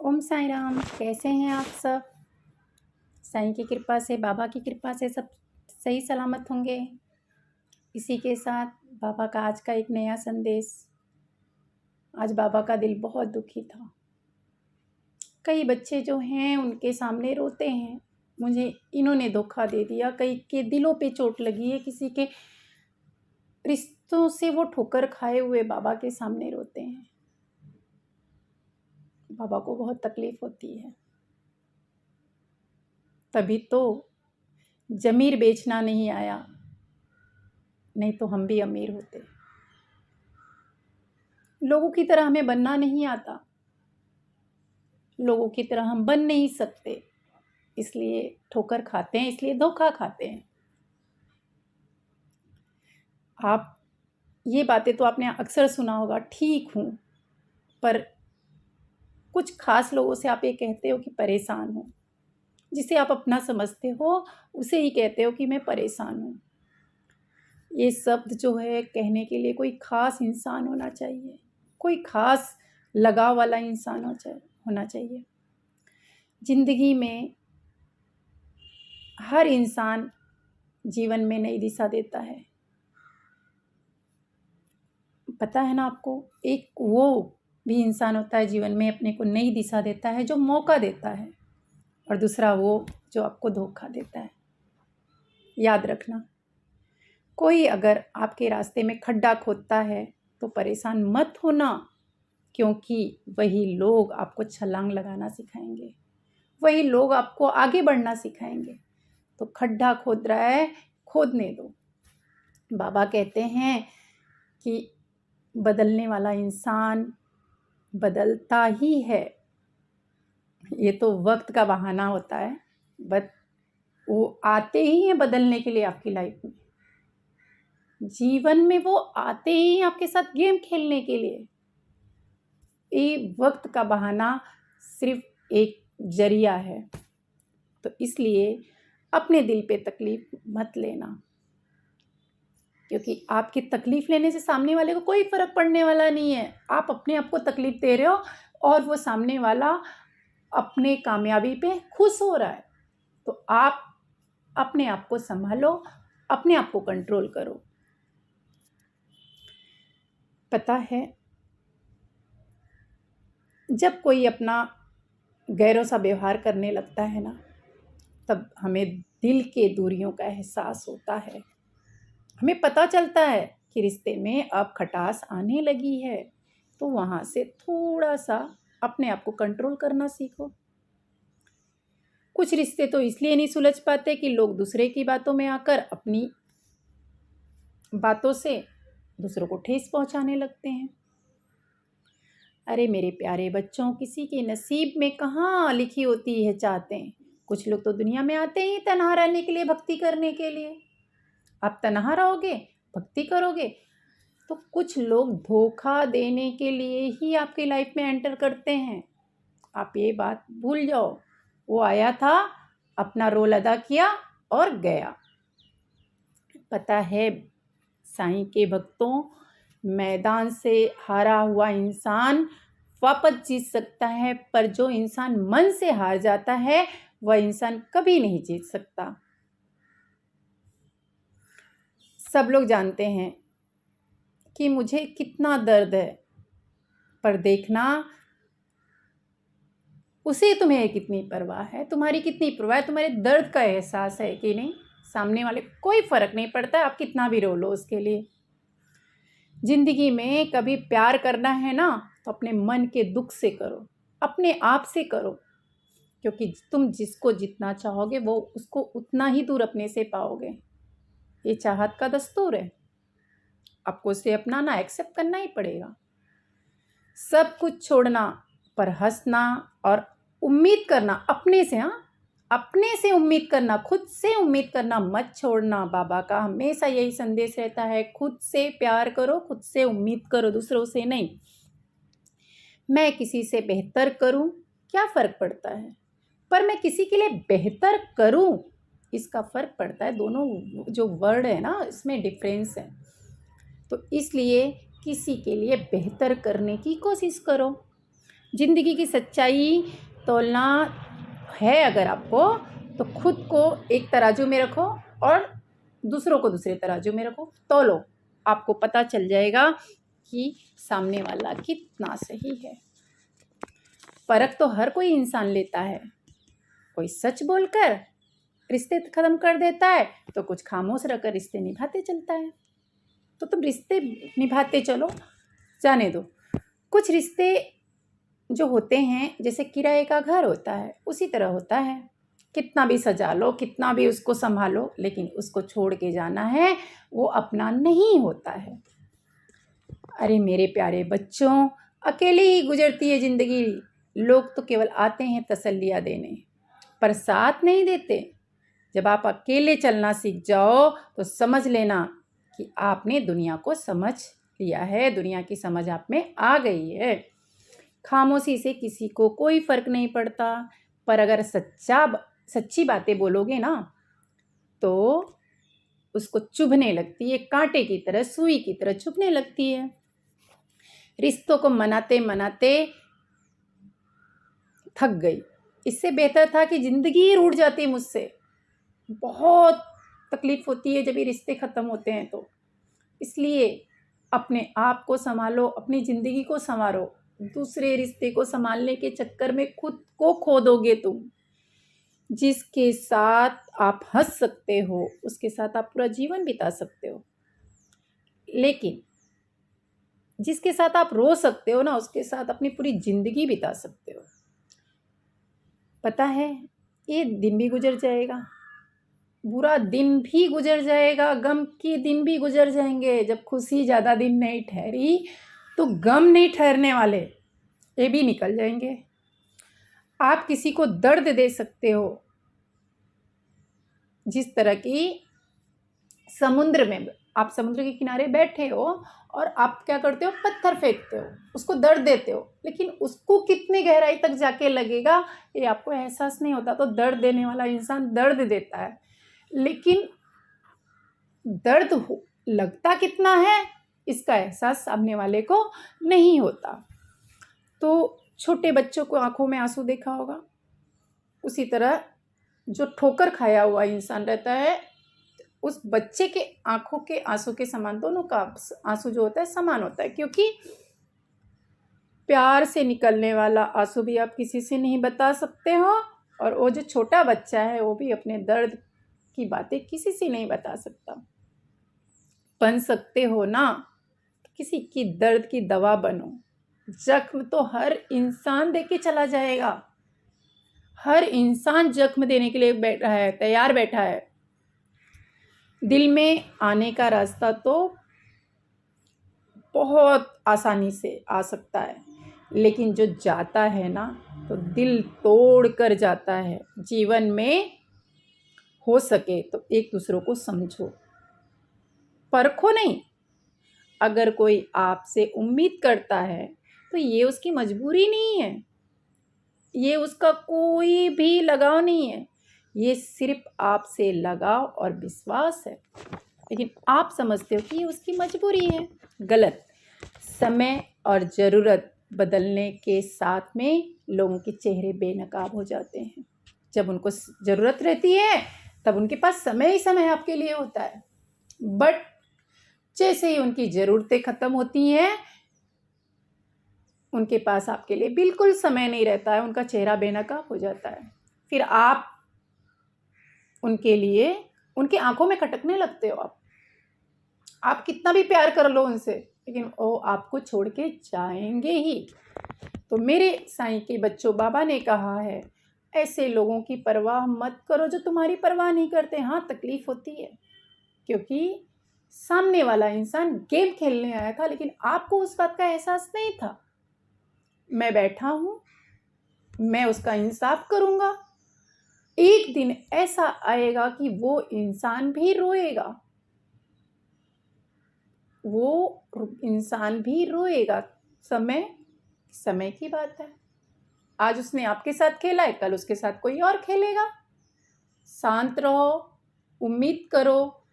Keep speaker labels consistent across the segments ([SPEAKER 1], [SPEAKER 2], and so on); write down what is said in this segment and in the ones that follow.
[SPEAKER 1] ओम साई राम। कैसे हैं आप सब? साईं की कृपा से, बाबा की कृपा से सब सही सलामत होंगे। इसी के साथ बाबा का आज का एक नया संदेश। आज बाबा का दिल बहुत दुखी था। कई बच्चे जो हैं उनके सामने रोते हैं, मुझे इन्होंने धोखा दे दिया, कई के दिलों पे चोट लगी है, किसी के रिश्तों से वो ठोकर खाए हुए बाबा के सामने रोते हैं। बाबा को बहुत तकलीफ होती है। तभी तो जमीर बेचना नहीं आया, नहीं तो हम भी अमीर होते। लोगों की तरह हमें बनना नहीं आता, लोगों की तरह हम बन नहीं सकते, इसलिए ठोकर खाते हैं, इसलिए धोखा खाते हैं। आप ये बातें तो आपने अक्सर सुना होगा, ठीक हूँ, पर कुछ खास लोगों से आप ये कहते हो कि परेशान हूँ। जिसे आप अपना समझते हो उसे ही कहते हो कि मैं परेशान हूँ। ये शब्द जो है कहने के लिए कोई खास इंसान होना चाहिए, कोई खास लगाव वाला इंसान होना चाहिए। जिंदगी में हर इंसान जीवन में नई दिशा देता है। पता है ना आपको, एक वो भी इंसान होता है जीवन में अपने को नई दिशा देता है जो मौका देता है, और दूसरा वो जो आपको धोखा देता है। याद रखना, कोई अगर आपके रास्ते में खड्डा खोदता है तो परेशान मत होना, क्योंकि वही लोग आपको छलांग लगाना सिखाएंगे, वही लोग आपको आगे बढ़ना सिखाएंगे। तो खड्डा खोद रहा है, खोदने दो। बाबा कहते हैं कि बदलने वाला इंसान बदलता ही है। ये तो वक्त का बहाना होता है, बट वो आते ही हैं बदलने के लिए आपकी लाइफ में। जीवन में वो आते ही आपके साथ गेम खेलने के लिए। ये वक्त का बहाना सिर्फ एक जरिया है। तो इसलिए अपने दिल पे तकलीफ मत लेना, क्योंकि आपकी तकलीफ लेने से सामने वाले को कोई फर्क पड़ने वाला नहीं है। आप अपने आप को तकलीफ दे रहे हो और वो सामने वाला अपने कामयाबी पे खुश हो रहा है। तो आप अपने आप को संभालो, अपने आप को कंट्रोल करो। पता है, जब कोई अपना गैरों सा व्यवहार करने लगता है ना, तब हमें दिल के दूरियों का एहसास होता है। हमें पता चलता है कि रिश्ते में अब खटास आने लगी है। तो वहाँ से थोड़ा सा अपने आप को कंट्रोल करना सीखो। कुछ रिश्ते तो इसलिए नहीं सुलझ पाते कि लोग दूसरे की बातों में आकर अपनी बातों से दूसरों को ठेस पहुंचाने लगते हैं। अरे मेरे प्यारे बच्चों, किसी के नसीब में कहाँ लिखी होती है चाहते हैं। कुछ लोग तो दुनिया में आते ही तन्हा रहने के लिए, भक्ति करने के लिए। आप तन्हा रहोगे, भक्ति करोगे, तो कुछ लोग धोखा देने के लिए ही आपकी लाइफ में एंटर करते हैं। आप ये बात भूल जाओ। वो आया था, अपना रोल अदा किया और गया। पता है, साईं के भक्तों, मैदान से हारा हुआ इंसान वापस जीत सकता है, पर जो इंसान मन से हार जाता है वह इंसान कभी नहीं जीत सकता। सब लोग जानते हैं कि मुझे कितना दर्द है, पर देखना उसे तुम्हें कितनी परवाह है, तुम्हारी कितनी परवाह है, तुम्हारे दर्द का एहसास है कि नहीं। सामने वाले कोई फर्क नहीं पड़ता आप कितना भी रो लो उसके लिए। जिंदगी में कभी प्यार करना है ना, तो अपने मन के दुख से करो, अपने आप से करो, क्योंकि तुम जिसको जितना चाहोगे वो उसको उतना ही दूर अपने से पाओगे। ये चाहत का दस्तूर है, आपको उसे अपनाना, एक्सेप्ट करना ही पड़ेगा। सब कुछ छोड़ना पर हंसना और उम्मीद करना अपने से। हाँ, अपने से उम्मीद करना, खुद से उम्मीद करना मत छोड़ना। बाबा का हमेशा यही संदेश रहता है, खुद से प्यार करो, खुद से उम्मीद करो, दूसरों से नहीं। मैं किसी से बेहतर करूं, क्या फ़र्क पड़ता है, पर मैं किसी के लिए बेहतर करूं, इसका फ़र्क पड़ता है। दोनों जो वर्ड है ना, इसमें डिफरेंस है। तो इसलिए किसी के लिए बेहतर करने की कोशिश करो। ज़िंदगी की सच्चाई तोलना है अगर आपको, तो खुद को एक तराजू में रखो और दूसरों को दूसरे तराजू में रखो, तौलो। आपको पता चल जाएगा कि सामने वाला कितना सही है। परख तो हर कोई इंसान लेता है। कोई सच बोलकर रिश्ते ख़त्म कर देता है, तो कुछ खामोश रहकर रिश्ते निभाते चलता है। तो तुम रिश्ते निभाते चलो, जाने दो। कुछ रिश्ते जो होते हैं जैसे किराए का घर होता है, उसी तरह होता है। कितना भी सजा लो, कितना भी उसको संभालो, लेकिन उसको छोड़ के जाना है, वो अपना नहीं होता है। अरे मेरे प्यारे बच्चों, अकेले ही गुजरती है ज़िंदगी। लोग तो केवल आते हैं तसल्लियाँ देने, पर साथ नहीं देते। जब आप अकेले चलना सीख जाओ तो समझ लेना कि आपने दुनिया को समझ लिया है, दुनिया की समझ आप में आ गई है। खामोशी से किसी को कोई फ़र्क नहीं पड़ता, पर अगर सच्ची बातें बोलोगे ना, तो उसको चुभने लगती है, कांटे की तरह, सुई की तरह चुभने लगती है। रिश्तों को मनाते मनाते थक गई। इससे बेहतर था कि ज़िंदगी रूठ जाती मुझसे। बहुत तकलीफ़ होती है जब ये रिश्ते ख़त्म होते हैं तो। इसलिए अपने आप को संभालो, अपनी ज़िंदगी को संवारो। दूसरे रिश्ते को संभालने के चक्कर में खुद को खो दोगे तुम। जिसके साथ आप हंस सकते हो, उसके साथ आप पूरा जीवन बिता सकते हो, लेकिन जिसके साथ आप रो सकते हो ना, उसके साथ अपनी पूरी ज़िंदगी बिता सकते हो। पता है, ये दिन भी गुजर जाएगा, बुरा दिन भी गुजर जाएगा, गम के दिन भी गुजर जाएंगे। जब खुशी ज़्यादा दिन नहीं ठहरी, तो गम नहीं ठहरने वाले, ये भी निकल जाएंगे। आप किसी को दर्द दे सकते हो, जिस तरह की समुद्र में आप समुद्र के किनारे बैठे हो और आप क्या करते हो, पत्थर फेंकते हो, उसको दर्द देते हो, लेकिन उसको कितनी गहराई तक जाके लगेगा ये आपको एहसास नहीं होता। तो दर्द देने वाला इंसान दर्द देता है, लेकिन दर्द लगता कितना है इसका एहसास सामने वाले को नहीं होता। तो छोटे बच्चों को आंखों में आंसू देखा होगा, उसी तरह जो ठोकर खाया हुआ इंसान रहता है, उस बच्चे के आंखों के आंसू के समान, दोनों का आंसू जो होता है समान होता है। क्योंकि प्यार से निकलने वाला आंसू भी आप किसी से नहीं बता सकते हो, और वो जो छोटा बच्चा है वो भी अपने दर्द की बातें किसी से नहीं बता सकता। बन सकते हो ना, किसी की दर्द की दवा बनो। जख्म तो हर इंसान दे के चला जाएगा, हर इंसान जख्म देने के लिए बैठा है, तैयार बैठा है। दिल में आने का रास्ता तो बहुत आसानी से आ सकता है, लेकिन जो जाता है ना, तो दिल तोड़ कर जाता है। जीवन में हो सके तो एक दूसरों को समझो, परखो नहीं। अगर कोई आपसे उम्मीद करता है तो ये उसकी मजबूरी नहीं है, ये उसका कोई भी लगाव नहीं है, ये सिर्फ आपसे लगाव और विश्वास है। लेकिन आप समझते हो कि ये उसकी मजबूरी है। गलत। समय और ज़रूरत बदलने के साथ में लोगों के चेहरे बेनकाब हो जाते हैं। जब उनको ज़रूरत रहती है तब उनके पास समय ही समय आपके लिए होता है, बट जैसे ही उनकी ज़रूरतें ख़त्म होती हैं, उनके पास आपके लिए बिल्कुल समय नहीं रहता है, उनका चेहरा बेनकाब हो जाता है। फिर आप उनके लिए उनकी आंखों में खटकने लगते हो। आप कितना भी प्यार कर लो उनसे, लेकिन वो आपको छोड़ के जाएंगे ही। तो मेरे साईं के बच्चों, बाबा ने कहा है, ऐसे लोगों की परवाह मत करो जो तुम्हारी परवाह नहीं करते। हाँ, तकलीफ होती है, क्योंकि सामने वाला इंसान गेम खेलने आया था, लेकिन आपको उस बात का एहसास नहीं था। मैं बैठा हूँ, मैं उसका इंसाफ करूँगा। एक दिन ऐसा आएगा कि वो इंसान भी रोएगा, वो इंसान भी रोएगा। समय की बात है। आज उसने आपके साथ खेला है, कल उसके साथ कोई और खेलेगा। शांत रहो, उम्मीद करो।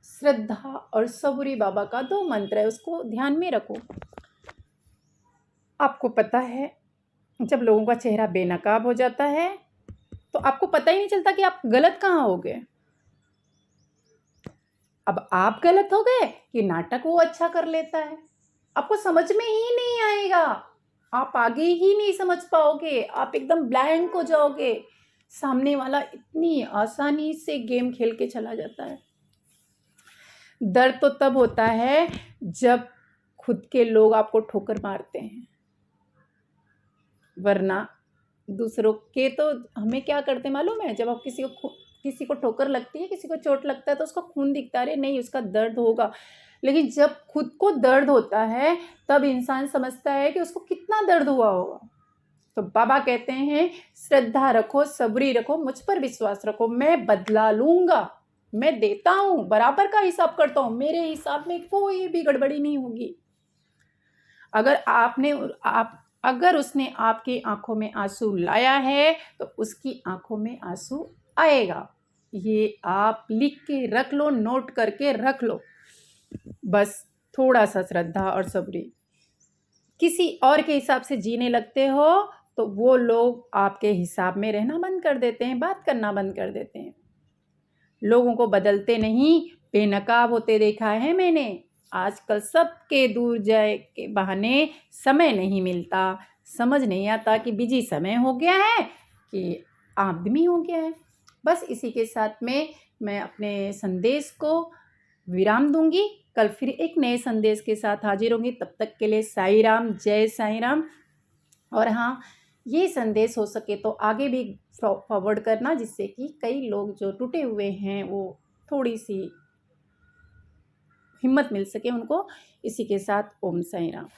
[SPEAKER 1] श्रद्धा और सबूरी बाबा का 2 मंत्र है, उसको ध्यान में रखो। आपको पता है, जब लोगों का चेहरा बेनकाब हो जाता है तो आपको पता ही नहीं चलता कि आप गलत कहाँ हो गए। अब आप गलत हो गए कि नाटक वो अच्छा कर लेता है, आपको समझ में ही नहीं आएगा, आप आगे ही नहीं समझ पाओगे, आप एकदम ब्लैंक हो जाओगे। सामने वाला इतनी आसानी से गेम खेल के चला जाता है। दर्द तो तब होता है जब खुद के लोग आपको ठोकर मारते हैं, वरना दूसरों के तो हमें क्या करते मालूम है, जब आप किसी को ठोकर लगती है, किसी को चोट लगता है तो उसका खून दिखता है, नहीं उसका दर्द होगा, लेकिन जब खुद को दर्द होता है तब इंसान समझता है कि उसको कितना दर्द हुआ होगा। तो बाबा कहते हैं श्रद्धा रखो, सबरी रखो, मुझ पर विश्वास रखो, मैं बदला लूंगा, मैं देता हूँ, बराबर का हिसाब करता हूँ, मेरे हिसाब में कोई भी गड़बड़ी नहीं होगी। अगर उसने आपकी आंखों में आंसू लाया है तो उसकी आंखों में आंसू आएगा। ये आप लिख के रख लो, नोट करके रख लो। बस थोड़ा सा श्रद्धा और सब्री। किसी और के हिसाब से जीने लगते हो तो वो लोग आपके हिसाब में रहना बंद कर देते हैं, बात करना बंद कर देते हैं। लोगों को बदलते नहीं, बेनकाब होते देखा है मैंने। आजकल सबके दूर जाए के बहाने समय नहीं मिलता, समझ नहीं आता कि बिजी समय हो गया है कि आदमी हो गया है। बस इसी के साथ में मैं अपने संदेश को विराम दूंगी। कल फिर एक नए संदेश के साथ हाजिर होंगी। तब तक के लिए साई राम, जय साई राम। और हाँ, ये संदेश हो सके तो आगे भी फॉरवर्ड करना, जिससे कि कई लोग जो टूटे हुए हैं वो थोड़ी सी हिम्मत मिल सके उनको। इसी के साथ ओम साई राम।